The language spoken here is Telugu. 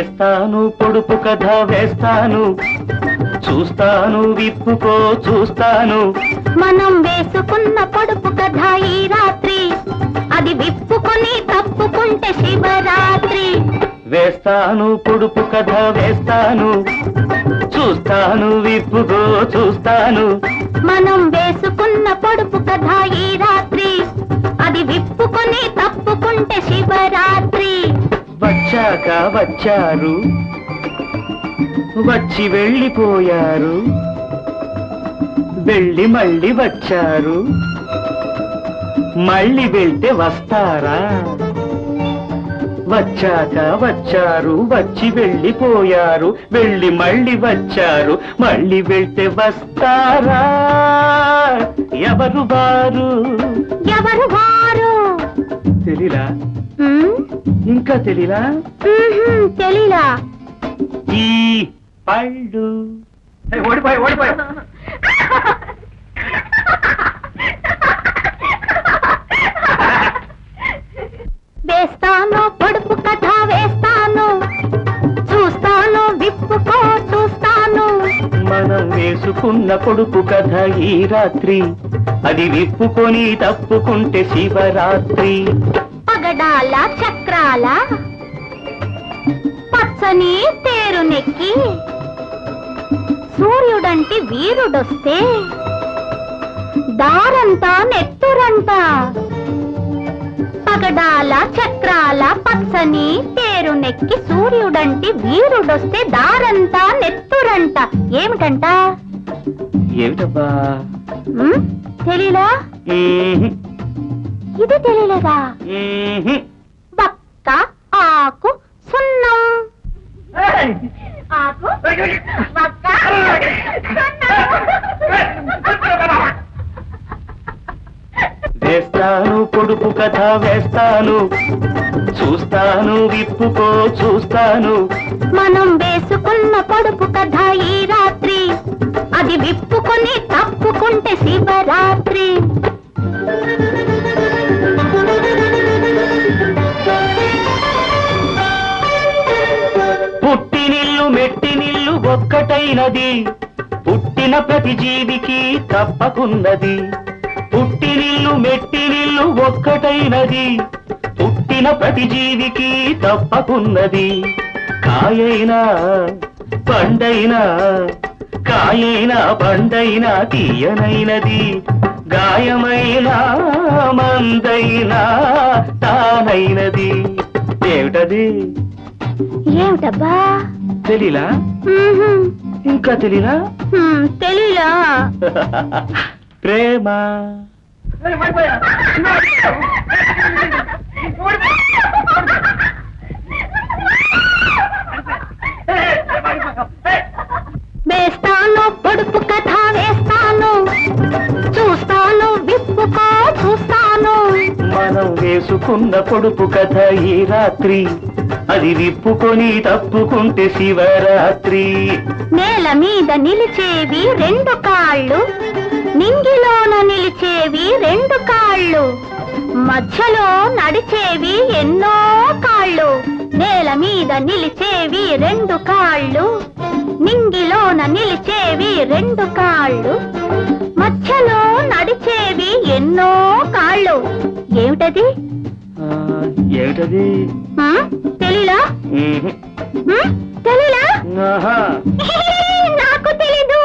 వేస్తాను పొడుపు కథ వేస్తాను, చూస్తాను విప్పుకో చూస్తాను. మనం వేసుకున్న పొడుపు కథ ఈ రాత్రి, అది విప్పుకొని తప్పుకుంటే శివరాత్రి. వేస్తాను పొడుపు కథ వేస్తాను, చూస్తాను విప్పుకో చూస్తాను. మనం వేసుకున్న పొడుపు కథ ఈ రాత్రి, అది విప్పుకొని తప్పుకుంటే శివరాత్రి. వచ్చాక వచ్చారు, వచ్చి వెళ్ళిపోయారు, వెళ్ళి మళ్ళీ వచ్చారు, మళ్ళీ వెళ్తే వస్తారా? వచ్చాక వచ్చారు, వచ్చి వెళ్ళిపోయారు, వెళ్ళి మళ్ళీ వచ్చారు, మళ్ళీ వెళ్తే వస్తారా? ఎవరు వారు? ఎవరు వారు? తెలీలా? ఇంకా తెలీలా? తెలీలా. ఈ పళ్ళు ఓడిపోయి ఓడిపోయి వేస్తాను పొడుపు కథ వేస్తాను, చూస్తాను విప్పుకో చూస్తాను. మనం వేసుకున్న పొడుపు కథ ఈ రాత్రి, అది విప్పుకొని తప్పుకుంటే శివరాత్రి. పగడాల చక్రాల పచ్చని తేరునెక్కి, సూర్యుడంటి వీరుడొస్తే దారంతా నెత్తురంట. పగడాల చక్రాల పచ్చని తేరునెక్కి, సూర్యుడంటి వీరుడొస్తే దారంతా నెత్తురంట. ఏమిటంట? ఏమిటబ్బా? తెలీలా? ఇది తెలియలేదా? బక్క ఆకు సున్నం. ఆకు బక్క వేస్తాను పొడుపు కథ వేస్తాను, చూస్తాను విప్పుకో చూస్తాను. మనం వేసుకున్న పొడుపు కథ ఈ రాత్రి, అది విప్పుకొని తప్పుకుంటే శివరాత్రి. పుట్టినిల్లు మెట్టినిల్లు ఒక్కటైనది, పుట్టిన ప్రతి జీవికి తప్పకున్నది. పుట్టినిల్లు మెట్టినిల్లు ఒక్కటైనది, పుట్టిన ప్రతి జీవికి తప్పకున్నది. కాయైనా పండైనా, కాయైనా పండైనా తీయనైనది, గాయమైన మందైనా తానైనది. ఏమిటది? ఏమిటబ్బా? తెలీలా? ఇంకా తెలీలా? తెలీలా. ప్రేమ. వేస్తాను పొడుపు కథ వేస్తాను, చూస్తాను విప్పుకో చూస్తాను. మనం వేసుకున్న పొడుపు కథ ఈ రాత్రి, అది విప్పుకొని తప్పుకుంటే శివరాత్రి. నేల మీద నిలిచేవి రెండు కాళ్ళు, నింగిలోన నిలిచేవి రెండు కాళ్ళు, మధ్యలో నడిచేవి ఎన్నో కాళ్ళు. నేల మీద నిలిచేవి రెండు కాళ్ళు, నింగిలోన నిలిచేవి రెండు కాళ్ళు, మధ్యలో నడిచేవి ఎన్నో కాళ్ళు. ఏమిటది? ఏమిటది? తెలీలా? తెలీలా? నాకు తెలీదు.